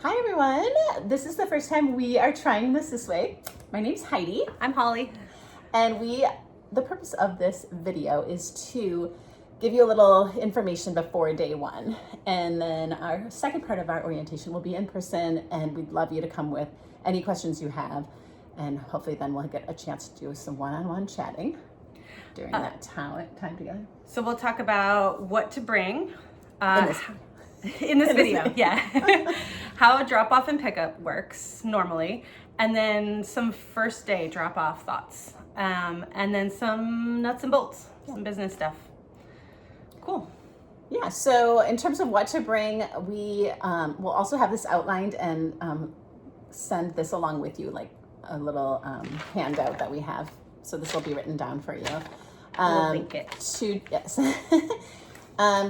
Hi everyone, this is the first time we are trying this way. My name's Heidi. I'm Holly. And the purpose of this video is to give you a little information before day one. And then our second part of our orientation will be in person, and we'd love you to come with any questions you have. And hopefully then we'll get a chance to do some one-on-one chatting during that time together. So we'll talk about what to bring In this video. Yeah. How drop-off and pickup works normally, and then some first day drop-off thoughts, and then some nuts and bolts, some business stuff. Cool. Yeah, so in terms of what to bring, we will also have this outlined and send this along with you, like a little handout that we have. So this will be written down for you. We'll link it.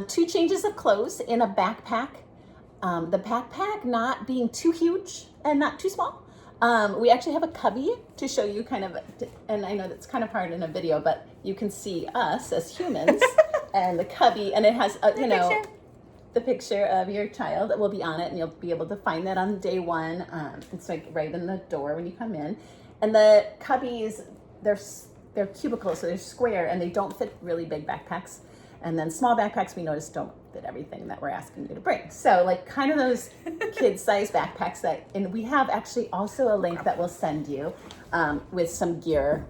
Two changes of clothes in a backpack. The backpack not being too huge and not too small. We actually have a cubby to show you kind of, and I know that's kind of hard in a video, but you can see us as humans and the cubby, and it has, the picture of your child that will be on it, and you'll be able to find that on day one. It's like right in the door when you come in. And the cubbies, they're cubicles, so they're square, and they don't fit really big backpacks. And then small backpacks, we noticed, don't fit everything that we're asking you to bring. So like kind of those kid-sized backpacks and we have actually also a link that we'll send you with some gear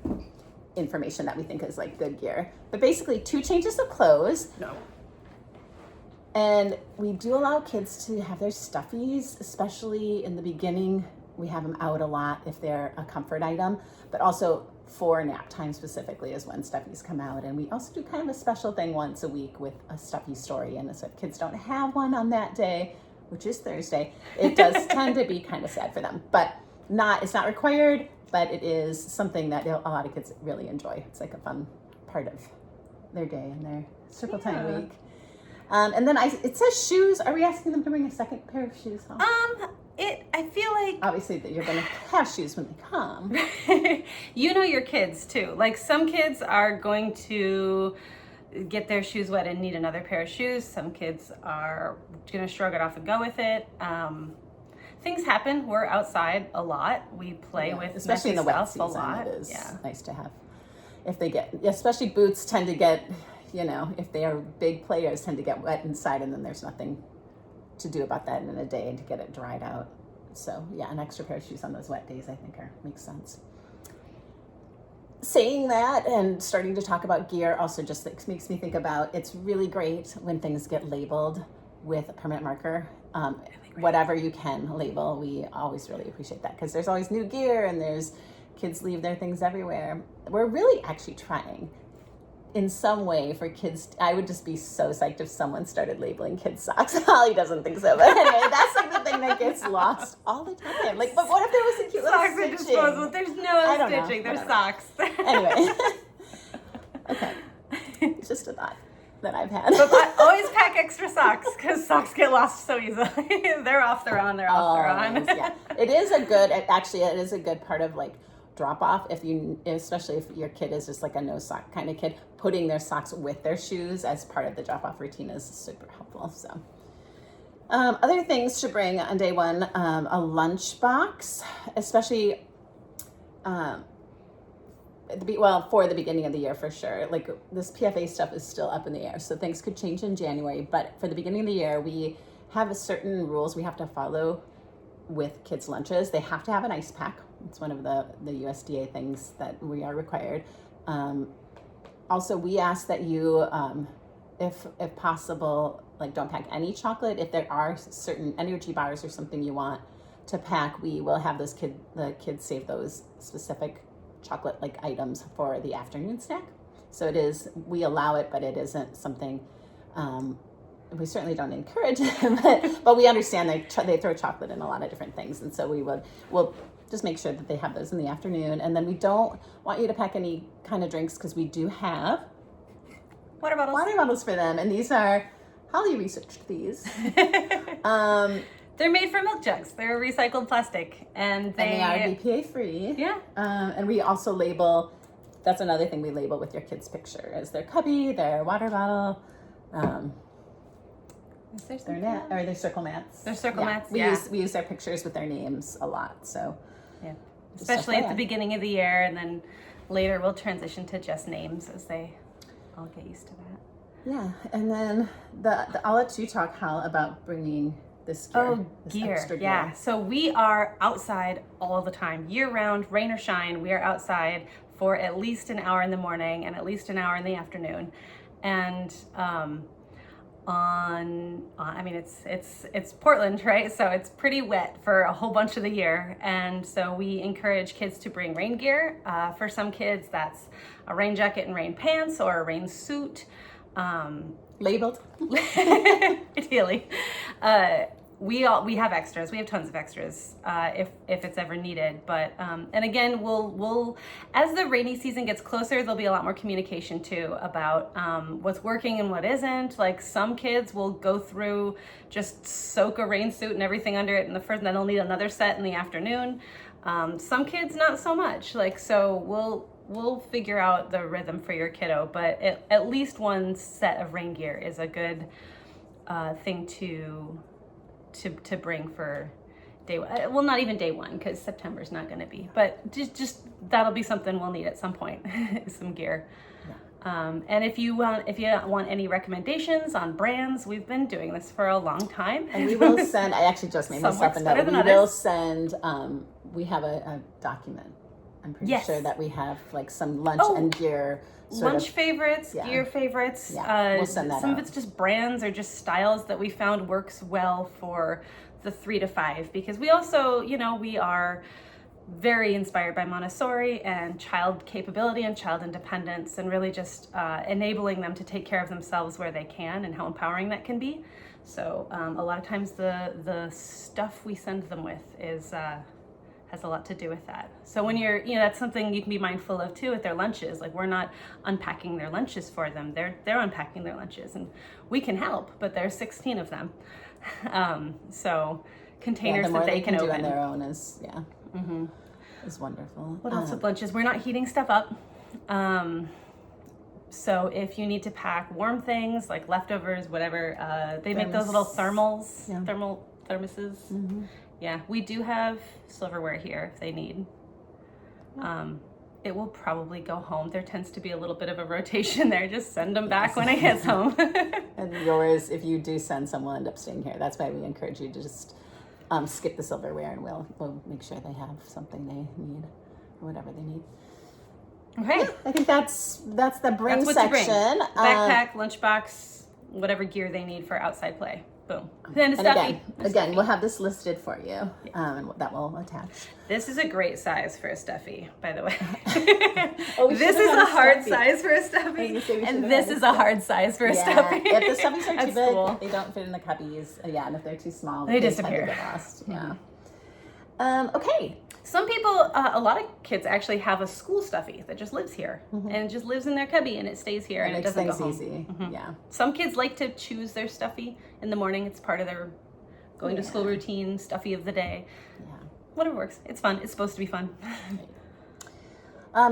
information that we think is like good gear. But basically 2 changes of clothes. No. And we do allow kids to have their stuffies, especially in the beginning. We have them out a lot if they're a comfort item, but also for nap time specifically is when stuffies come out. And we also do kind of a special thing once a week with a stuffy story. And so if kids don't have one on that day, which is Thursday, it does tend to be kind of sad for them. But it's not required, but it is something that a lot of kids really enjoy. It's like a fun part of their day and their circle time week. And then it says shoes. Are we asking them to bring a second pair of shoes home? I feel like Obviously that you're going to have shoes when they come. you know your kids too. Like some kids are going to get their shoes wet and need another pair of shoes. Some kids are going to shrug it off and go with it. Things happen. We're outside a lot. We play with especially in the wet season. A lot. It is nice to have. If they get, especially boots tend to get, if they are big players, tend to get wet inside, and then there's nothing to do about that in a day and to get it dried out. So yeah, an extra pair of shoes on those wet days I think makes sense. Saying that and starting to talk about gear also just makes me think about, it's really great when things get labeled with a permanent marker. Whatever you can label, we always really appreciate that, because there's always new gear and there's kids leave their things everywhere. We're really actually trying in some way for kids. I would just be so psyched if someone started labeling kids' socks. Holly doesn't think so, but anyway, that's like the thing that gets lost all the time. Like, but what if there was a cute little socks are disposable? There's no stitching. There's socks. Anyway, okay, it's just a thought that I've had. But always pack extra socks, because socks get lost so easily. They're off, they're on, they're off, they're on. Yeah, it is a good part of like drop off, especially if your kid is just like a no sock kind of kid, putting their socks with their shoes as part of the drop off routine is super helpful. So other things to bring on day one, a lunch box, especially for the beginning of the year for sure. Like this PFA stuff is still up in the air, so things could change in January, but for the beginning of the year we have certain rules we have to follow with kids' lunches. They have to have an ice pack. It's one of the USDA things that we are required. Also, we ask that you, if possible, like don't pack any chocolate. If there are certain energy bars or something you want to pack, we will have the kids save those specific chocolate like items for the afternoon snack. So we allow it, but it isn't something, we certainly don't encourage it, but we understand they throw chocolate in a lot of different things. And so we'll just make sure that they have those in the afternoon. And then we don't want you to pack any kind of drinks, because we do have water bottles for them. And these are, Holly researched these. They're made from milk jugs. They're recycled plastic, and they are BPA free. Yeah. And we also label, that's another thing we label with your kids' picture, is their cubby, their water bottle. Is there They're something or they're circle mats. They're circle mats, We yeah. use their pictures with their names a lot, so. Yeah. Just Especially at the FYI. beginning of the year, and then later we'll transition to just names as they all get used to that. Yeah, and then I'll let you talk, Hal, about bringing this gear. This extra gear. Yeah. So we are outside all the time, year round, rain or shine. We are outside for at least an hour in the morning and at least an hour in the afternoon. And I mean, it's Portland, right? So it's pretty wet for a whole bunch of the year. And so we encourage kids to bring rain gear. For some kids, that's a rain jacket and rain pants or a rain suit. Labeled. Ideally. We have extras. We have tons of extras if it's ever needed. But and again, we'll as the rainy season gets closer, there'll be a lot more communication too about what's working and what isn't. Like some kids will go through, just soak a rain suit and everything under it in the first, and then they'll need another set in the afternoon. Some kids not so much. Like so we'll figure out the rhythm for your kiddo. But at least one set of rain gear is a good thing to bring for day one. Well, not even day one, because September's not going to be, but just that'll be something we'll need at some point. Some gear. Yeah. And if you want any recommendations on brands, we've been doing this for a long time, and we will send. I actually just made myself a note. We will send. We have a document. I'm pretty sure that we have like some lunch and gear. Lunch favorites, gear favorites. Yeah, we'll send that Some out. of it's just brands or just styles that we found works well for the 3 to 5, because we also, we are very inspired by Montessori and child capability and child independence, and really just enabling them to take care of themselves where they can, and how empowering that can be. So a lot of times the stuff we send them with has a lot to do with that. So when you're, that's something you can be mindful of too with their lunches. Like we're not unpacking their lunches for them. They're unpacking their lunches, and we can help, but there's 16 of them. So containers that they can open. Do on their own is, is wonderful. What else with lunches? We're not heating stuff up. So if you need to pack warm things like leftovers, whatever, they make those little thermal thermoses. Mm-hmm. Yeah, we do have silverware here if they need. It will probably go home. There tends to be a little bit of a rotation there. Just send them back when it gets home. And yours, if you do send someone, end up staying here. That's why we encourage you to just skip the silverware, and we'll make sure they have something they need or whatever they need. Okay. Yeah, I think that's the bring section. Backpack, lunchbox, whatever gear they need for outside play. Boom. And again, we'll have this listed for you, and that will attach. This is a great size for a stuffy, by the way. This is a hard size for a stuffy, and this is a hard size for a stuffy. If the stuffies are too big, cool. they don't fit in the cubbies. And if they're too small, they disappear. Tend to get lost. Yeah. Okay. Some people, a lot of kids actually have a school stuffy that just lives here, and it just lives in their cubby, and it stays here, and it doesn't go home. Easy. Mm-hmm. Yeah. Some kids like to choose their stuffy in the morning. It's part of their going to school routine, stuffy of the day. Yeah. Whatever works. It's fun. It's supposed to be fun.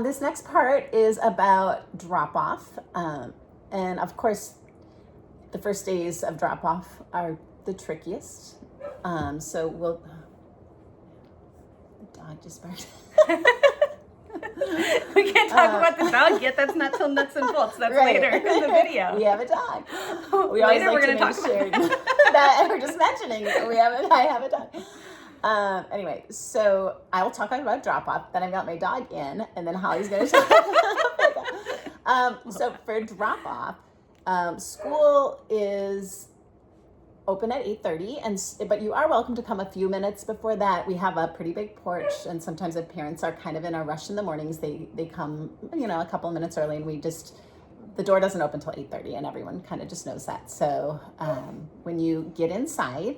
This next part is about drop-off. And of course, the first days of drop-off are the trickiest. So we'll... The dog just barked. We can't talk about the dog yet. That's not till nuts and bolts. That's later in the video. We have a dog. Later we're going to talk about that. We're just mentioning I have a dog. Anyway, so I will talk about drop-off. Then I've got my dog in, and then Holly's going to talk about So for drop-off, school is open at 8:30, but you are welcome to come a few minutes before that. We have a pretty big porch, and sometimes the parents are kind of in a rush in the mornings. They come, a couple of minutes early, and the door doesn't open until 8:30, and everyone kind of just knows that. So when you get inside,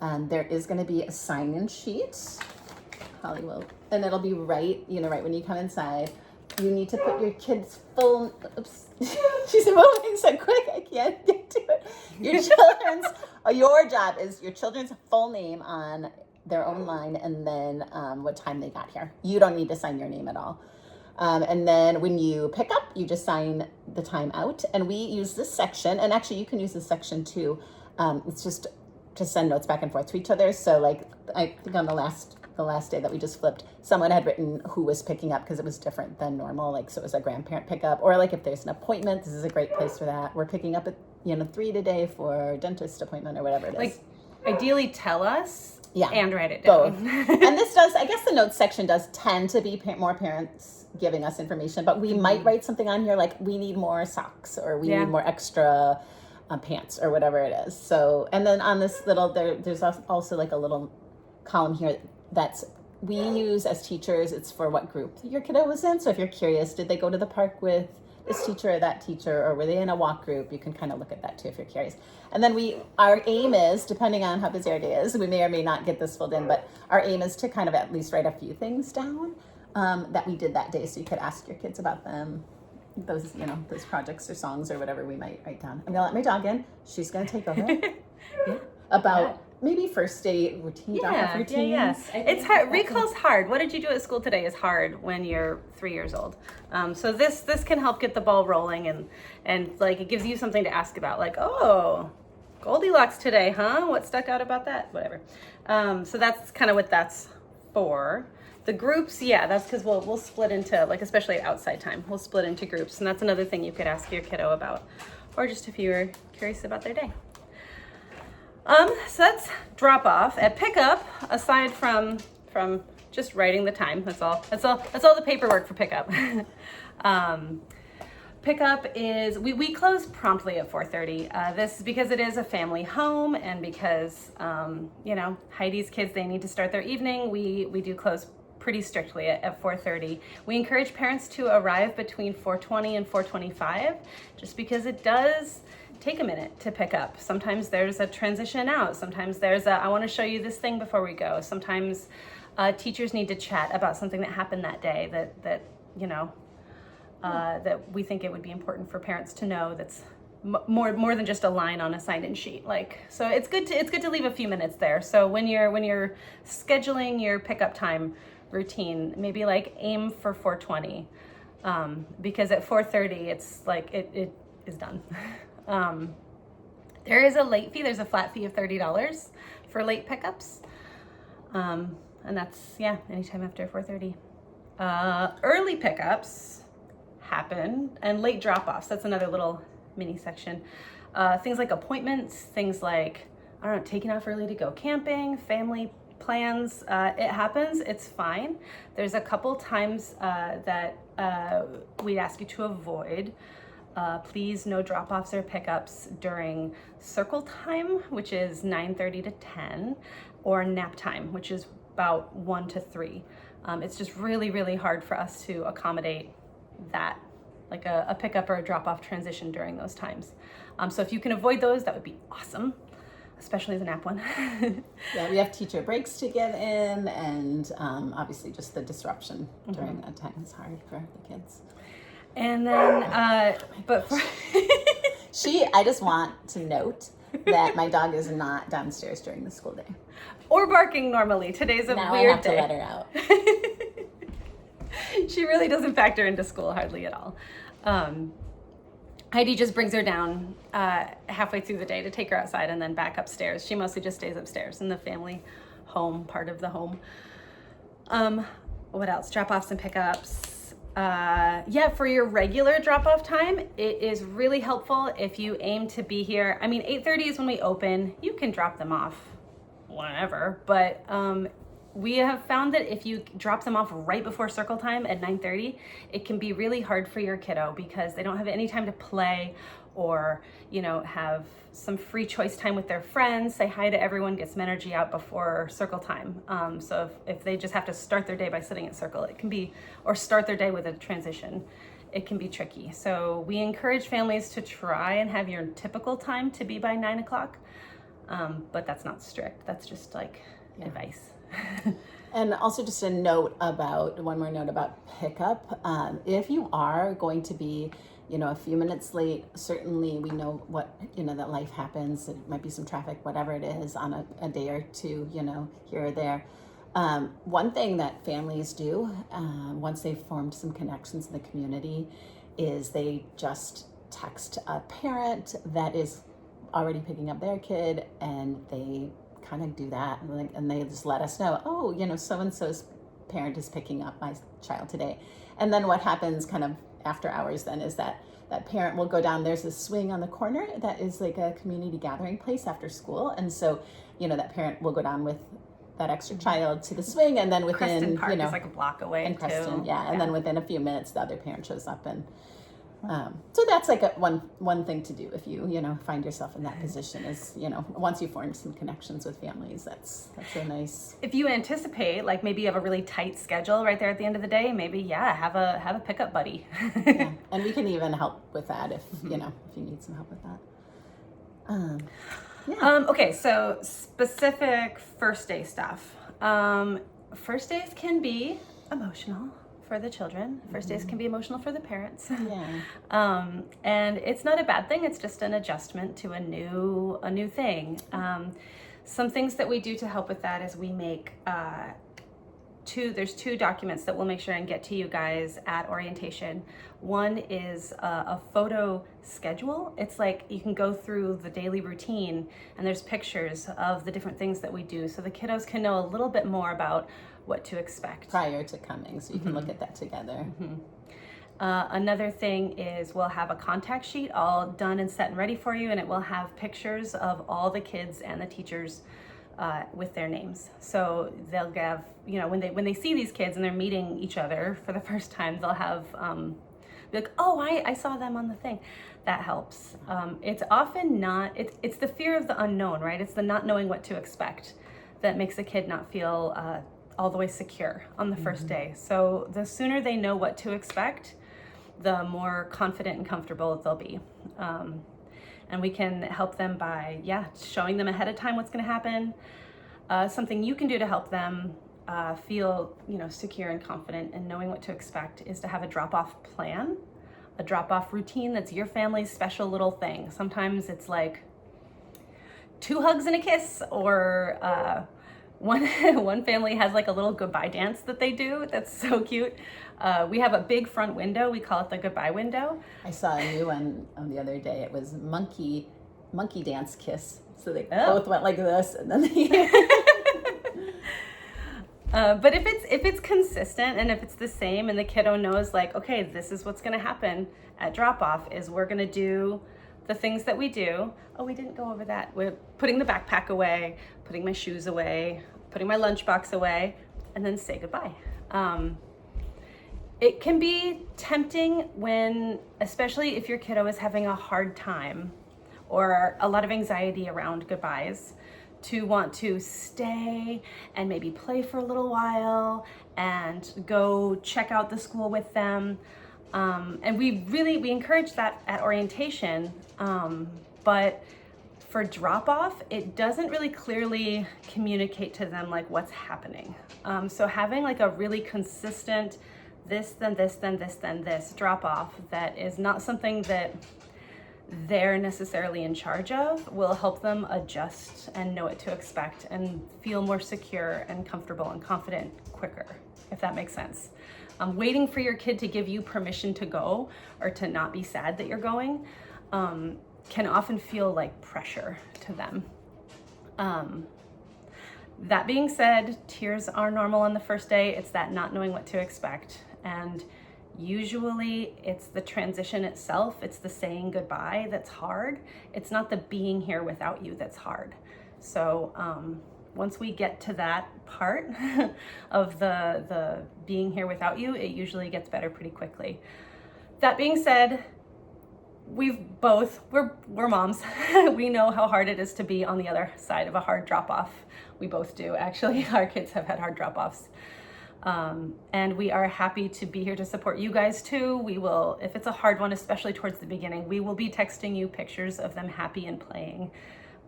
there is going to be a sign-in sheet. Holly will, and it'll be right when you come inside. You need to put your kid's full, oops, she's moving so quick, I can't get to it. Your job is your children's full name on their own line, and then what time they got here. You don't need to sign your name at all. And then when you pick up, you just sign the time out. And we use this section, and actually you can use this section too, It's just to send notes back and forth to each other. So like I think on the last day that we just flipped, someone had written who was picking up because it was different than normal. Like, so it was a grandparent pickup, or like if there's an appointment, this is a great place for that. We're picking up at 3 today for a dentist appointment or whatever it is. Like, ideally tell us Yeah, and write it down. both. And this does, I guess the notes section does tend to be more parents giving us information, but we might write something on here like we need more socks, or we need more extra pants, or whatever it is. So, and then on this little, there's also like a little column here that's we use as teachers. It's for what group your kiddo was in. So if you're curious, did they go to the park with this teacher or that teacher, or were they in a walk group? You can kind of look at that too if you're curious. And then our aim is, depending on how busy our day is, we may or may not get this filled in, but our aim is to kind of at least write a few things down that we did that day, so you could ask your kids about them, those projects or songs or whatever we might write down. I'm gonna let my dog in. She's gonna take over. About maybe first day routine, drop-off routines. It's hard. Recall's hard. What did you do at school today is hard when you're 3 years old. So this can help get the ball rolling, and like it gives you something to ask about. Like, oh, Goldilocks today, huh? What stuck out about that? Whatever. So that's kind of what that's for. The groups, that's because we'll split into, like, especially at outside time, we'll split into groups, and that's another thing you could ask your kiddo about, or just if you were curious about their day. So that's drop off. At pickup, aside from just writing the time, that's all the paperwork for pickup. Pickup is, we close promptly at 4:30. This is because it is a family home, and because Heidi's kids, they need to start their evening. We do close pretty strictly at 4:30. We encourage parents to arrive between 4:20 and 4:25, just because it does take a minute to pick up. Sometimes there's a transition out. Sometimes there's I want to show you this thing before we go. Sometimes teachers need to chat about something that happened that day that we think it would be important for parents to know. That's more than just a line on a sign-in sheet. Like, so it's good to leave a few minutes there. So when you're scheduling your pickup time routine, maybe like aim for 4:20, because at 4:30 it's like it is done. There is a late fee. There's a flat fee of $30 for late pickups, and that's anytime after 4:30. Early pickups happen, and late drop-offs, that's another little mini section. Things like appointments, things like, I don't know, taking off early to go camping, family plans, it happens, it's fine. There's a couple times that we'd ask you to avoid. Please, no drop-offs or pickups during circle time, which is 9:30 to 10, or nap time, which is about 1 to 3. It's just really, really hard for us to accommodate that, like a pickup or a drop-off transition during those times. So if you can avoid those, that would be awesome, especially the nap one. Yeah, we have teacher breaks to get in, and obviously just the disruption during that time is hard for the kids. And then, but for I just want to note that my dog is not downstairs during the school day. Or barking normally. Today's a now weird day. I have to let her out. She really doesn't factor into school hardly at all. Heidi just brings her down halfway through the day to take her outside and then back upstairs. She mostly just stays upstairs in the family home, part of the home. What else? Drop-offs and pickups. For your regular drop-off time, it is really helpful if you aim to be here. I mean, 8:30 is when we open. You can drop them off whenever, but we have found that if you drop them off right before circle time at 9:30, it can be really hard for your kiddo because they don't have any time to play or, have some free choice time with their friends, say hi to everyone, get some energy out before circle time. So if they just have to start their day by sitting at circle, it can be, or start their day with a transition, it can be tricky. So we encourage families to try and have your typical time to be by 9 o'clock, but that's not strict. That's just like advice. And also just one more note about pickup. If you are going to be, a few minutes late, certainly we know that life happens. It might be some traffic, whatever it is, on a day or two, here or there. One thing that families do, once they've formed some connections in the community, is they just text a parent that is already picking up their kid, and they kind of do that, and they just let us know, oh, so and so's parent is picking up my child today. And then what happens kind of after hours then is that parent will go down. There's a swing on the corner that is like a community gathering place after school, and so that parent will go down with that extra child to the swing, and then within Creston Park is like a block away in Creston, too. and then within a few minutes the other parent shows up, and so that's like one thing to do if you find yourself in that position is once you form some connections with families, that's a nice. If you anticipate, like maybe you have a really tight schedule right there at the end of the day, maybe have a pickup buddy. Yeah. And we can even help with that if if you need some help with that. Okay, so specific first day stuff. First days can be emotional for the children. First days can be emotional for the parents. Yeah. And it's not a bad thing. It's just an adjustment to a new thing. Some things that we do to help with that is we make there's two documents that we'll make sure and get to you guys at orientation. One is a photo schedule. It's like you can go through the daily routine, and there's pictures of the different things that we do, so the kiddos can know a little bit more about what to expect prior to coming, so you can look at that together. Another thing is we'll have a contact sheet all done and set and ready for you, and it will have pictures of all the kids and the teachers with their names. So they'll have, when they see these kids and they're meeting each other for the first time, they'll have be like, oh, I saw them on the thing. That helps. It's often not. It's the fear of the unknown, right? It's the not knowing what to expect that makes a kid not feel all the way secure on the first day. So the sooner they know what to expect, the more confident and comfortable they'll be. And we can help them by, showing them ahead of time what's going to happen. Something you can do to help them feel, secure and confident and knowing what to expect is to have a drop-off plan, a drop-off routine that's your family's special little thing. Sometimes it's like 2 hugs and a kiss, or one family has like a little goodbye dance that they do. That's so cute. We have a big front window. We call it the goodbye window. I saw a new one the other day. It was monkey dance kiss. So they both went like this, and then they but if it's consistent and if it's the same, and the kiddo knows like, okay, this is what's going to happen at drop off, is we're going to do the things that we do. Oh, we didn't go over that. We're putting the backpack away, putting my shoes away, putting my lunchbox away, and then say goodbye. It can be tempting when, especially if your kiddo is having a hard time or a lot of anxiety around goodbyes, to want to stay and maybe play for a little while and go check out the school with them. And we encourage that at orientation, but for drop off, it doesn't really clearly communicate to them like what's happening. So having like a really consistent this, then this, then this, then this drop off that is not something that they're necessarily in charge of will help them adjust and know what to expect and feel more secure and comfortable and confident quicker, if that makes sense. Waiting for your kid to give you permission to go or to not be sad that you're going can often feel like pressure to them. That being said, tears are normal on the first day. It's that not knowing what to expect. And usually it's the transition itself. It's the saying goodbye that's hard. It's not the being here without you that's hard. So once we get to that part of the being here without you, it usually gets better pretty quickly. That being said, we're moms. We know how hard it is to be on the other side of a hard drop-off. We both do, actually. Our kids have had hard drop-offs. And we are happy to be here to support you guys too. We will, if it's a hard one, especially towards the beginning, we will be texting you pictures of them happy and playing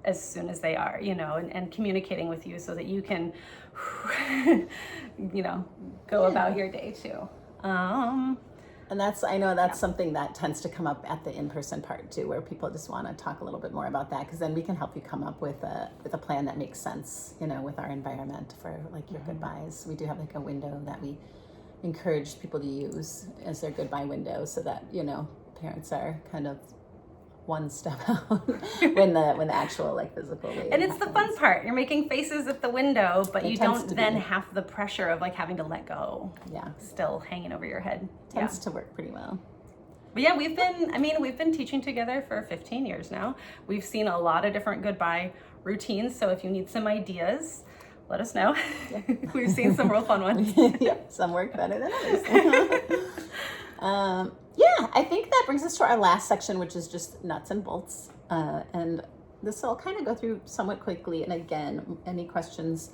as soon as they are, and communicating with you so that you can, go about your day too. And I know that's something that tends to come up at the in-person part too, where people just want to talk a little bit more about that, because then we can help you come up with a plan that makes sense, with our environment for like your goodbyes. We do have like a window that we encourage people to use as their goodbye window, so that parents are kind of one step out when the actual like physical wave And it's the fun happens. part. You're making faces at the window, but It you tends don't to then be. have the pressure of like having to let go. Yeah, Still hanging over your head. tends to work pretty well. But yeah, we've been teaching together for 15 years now. We've seen a lot of different goodbye routines. So if you need some ideas, let us know. Yeah. We've seen some real fun ones. Yeah, some work better than others. Yeah, I think that brings us to our last section, which is just nuts and bolts. And this will kind of go through somewhat quickly. And again, any questions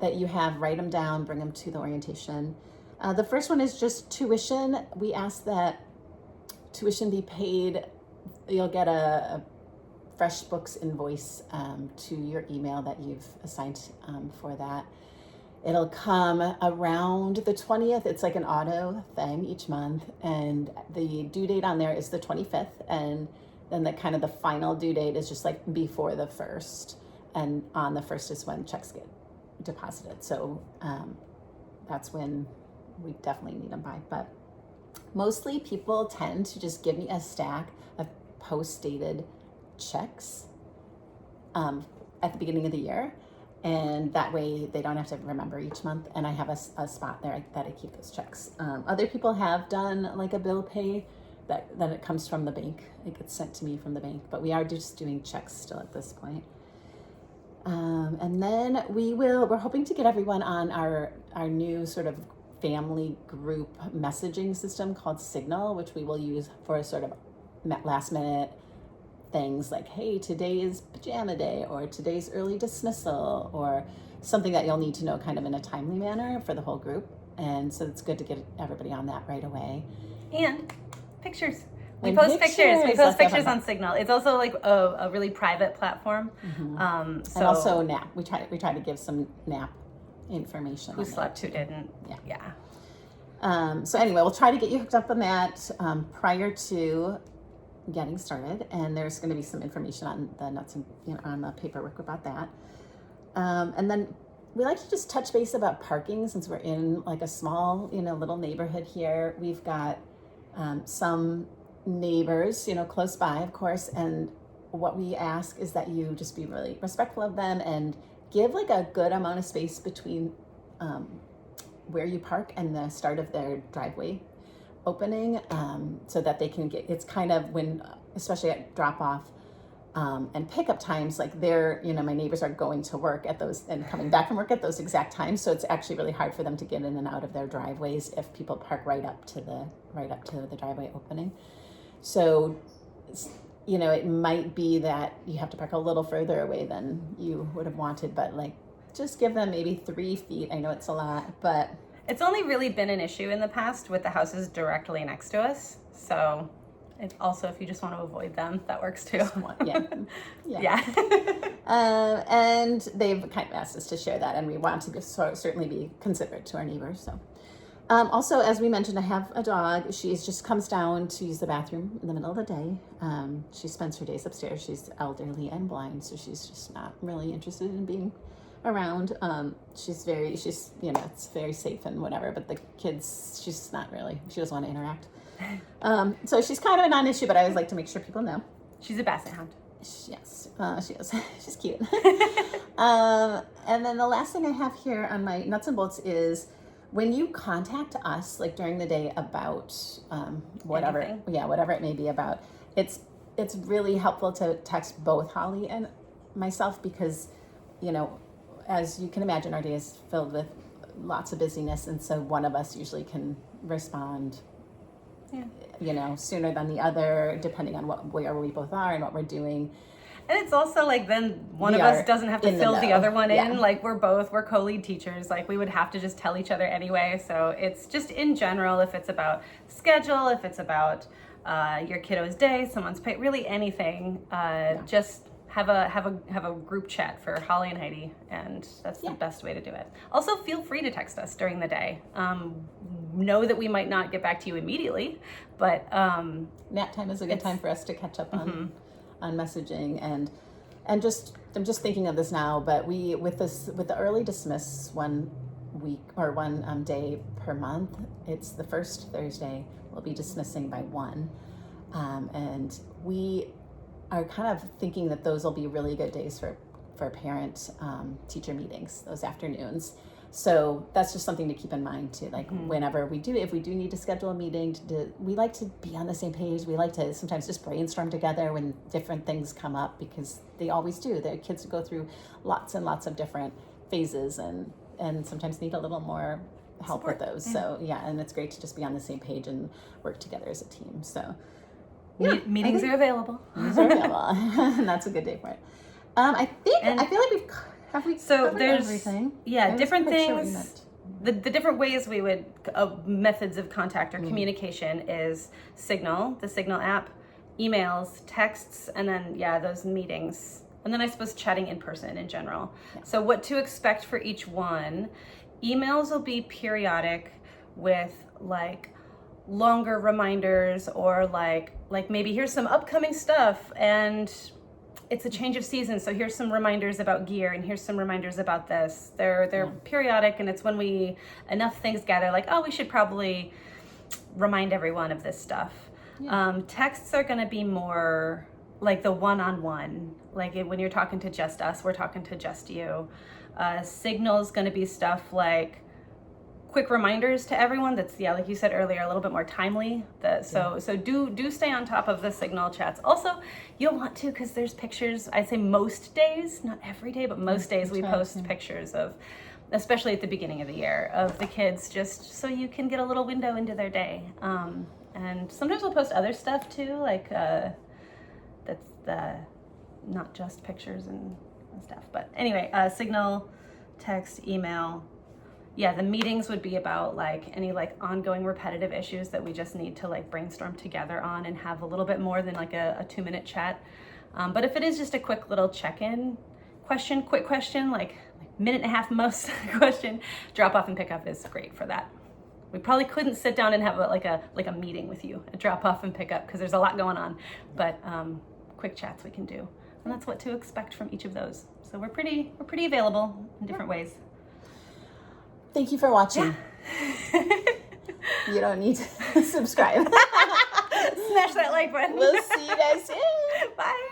that you have, write them down, bring them to the orientation. The first one is just tuition. We ask that tuition be paid. You'll get a FreshBooks invoice to your email that you've assigned for that. It'll come around the 20th. It's like an auto thing each month, and the due date on there is the 25th, and then the final due date is just like before the 1st, and on the 1st is when checks get deposited. So that's when we definitely need them by. But mostly people tend to just give me a stack of post-dated checks at the beginning of the year, and that way they don't have to remember each month, and I have a spot there that I keep those checks. Other people have done like a bill pay that it comes from the bank. It gets sent to me from the bank, but we are just doing checks still at this point. And then we're hoping to get everyone on our new sort of family group messaging system called Signal, which we will use for sort of last minute things like, hey, today is pajama day, or today's early dismissal, or something that you'll need to know kind of in a timely manner for the whole group. And so it's good to get everybody on that right away. And pictures. We And post pictures. We pictures. post That's pictures what on Signal. It's also like a really private platform. Mm-hmm. So And also nap. We try to give some nap information. who on there. slept, who didn't. Yeah. Yeah. So anyway, we'll try to get you hooked up on that prior to getting started, and there's going to be some information on the nuts and on the paperwork about that. And then we like to just touch base about parking, since we're in like a small little neighborhood here. We've got some neighbors close by, of course, and what we ask is that you just be really respectful of them and give like a good amount of space between where you park and the start of their driveway opening, so that they can get, it's kind of when, especially at drop off and pickup times, like my neighbors are going to work at those and coming back from work at those exact times. So it's actually really hard for them to get in and out of their driveways if people park right up to the driveway opening. So, it might be that you have to park a little further away than you would have wanted, but like, just give them maybe 3 feet. I know it's a lot, but It's only really been an issue in the past with the houses directly next to us. So it's also, if you just want to avoid them, that works too. yeah. And they've kind of asked us to share that, and we want to certainly be considerate to our neighbors. So, also, as we mentioned, I have a dog. She just comes down to use the bathroom in the middle of the day. She spends her days upstairs. She's elderly and blind, so she's just not really interested in being around. She's it's very safe and whatever, but the kids, she doesn't want to interact. So she's kind of a non-issue, but I always like to make sure people know. She's a basset hound. Yes, she is. She's cute. And then the last thing I have here on my nuts and bolts is when you contact us, like during the day about whatever it may be about, it's really helpful to text both Holly and myself, because as you can imagine, our day is filled with lots of busyness, and so one of us usually can respond sooner than the other, depending on where we both are and what we're doing. And it's also like then one of us doesn't have to fill the other one in. Like we're co-lead teachers. Like we would have to just tell each other anyway. So it's just in general, if it's about schedule, if it's about your kiddo's day, someone's pay, really anything, just have a group chat for Holly and Heidi, and that's the best way to do it. Also, feel free to text us during the day. Know that we might not get back to you immediately, but nap time is a good time for us to catch up on messaging, and I'm just thinking of this now, but with the early dismiss one week or one day per month, it's the first Thursday we'll be dismissing by 1, and we are kind of thinking that those will be really good days for parent teacher meetings, those afternoons. So that's just something to keep in mind too. Like whenever if we do need to schedule a meeting, we like to be on the same page. We like to sometimes just brainstorm together when different things come up, because they always do. Their kids go through lots and lots of different phases and sometimes need a little more help with those. Yeah. So and it's great to just be on the same page and work together as a team. So meetings are available. Meetings are available. And that's a good day for it. I feel like we covered everything? Yeah, different things. The different ways we would methods of contact or communication is Signal, the Signal app, emails, texts, and then those meetings, and then I suppose chatting in person in general. Yeah. So what to expect for each one? Emails will be periodic with like longer reminders, or like maybe here's some upcoming stuff and it's a change of season, so here's some reminders about gear and here's some reminders about this. They're periodic, and it's when enough things gather, like, oh, we should probably remind everyone of this stuff. Yeah. Texts are going to be more like the one-on-one, like when you're talking to just us, we're talking to just you. Signal's going to be stuff like quick reminders to everyone that's like you said earlier, a little bit more timely. So do stay on top of the Signal chats. Also, you'll want to, because there's pictures. I'd say most days, not every day, but most days we post pictures of, especially at the beginning of the year, of the kids, just so you can get a little window into their day. And sometimes we'll post other stuff too, like that's not just pictures and stuff. But anyway, Signal, text, email. Yeah, the meetings would be about like any like ongoing repetitive issues that we just need to like brainstorm together on and have a little bit more than like a 2-minute chat. But if it is just a quick little check-in quick question, like minute and a half most question, drop off and pick up is great for that. We probably couldn't sit down and have a meeting with you, a drop off and pick up, because there's a lot going on. But quick chats we can do, and that's what to expect from each of those. So we're pretty available in different ways. Thank you for watching. Yeah. You don't need to subscribe. Smash that like button. We'll see you guys soon.